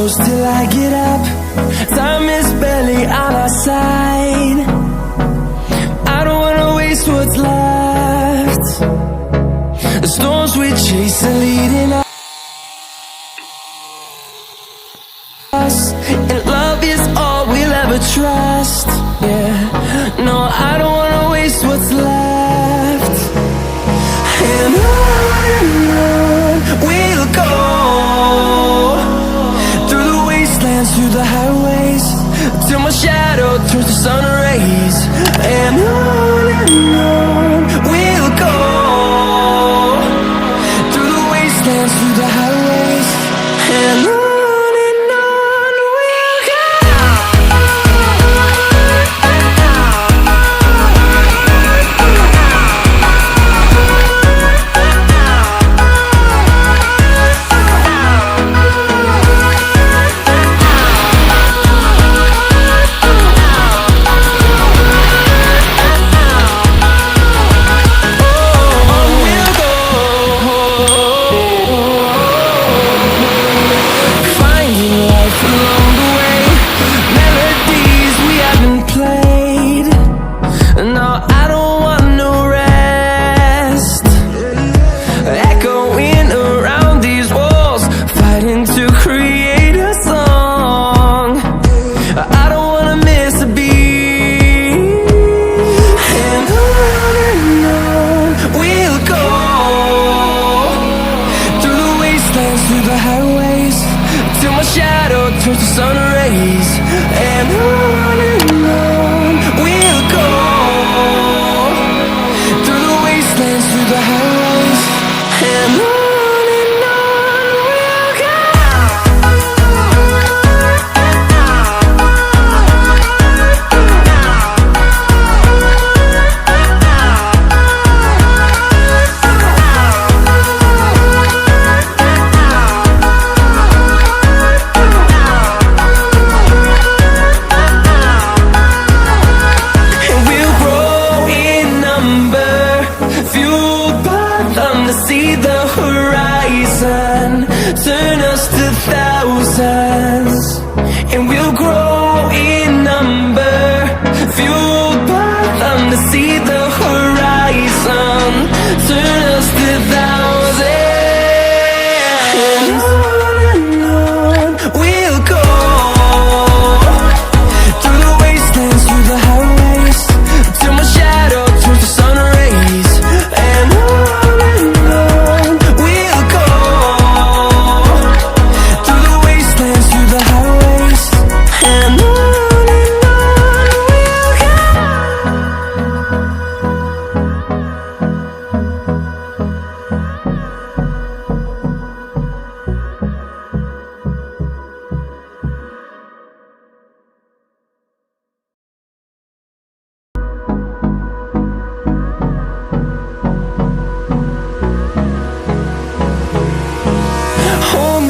close till I get up. Time is barely on our side. I don't wanna waste what's left. The storms we chase are leading us, and love is all we'll ever trust. Yeah, no, I don't wanna waste what's left. And on we'll go, through the wastelands, through the highways, till my shadow turns to sun rays. And on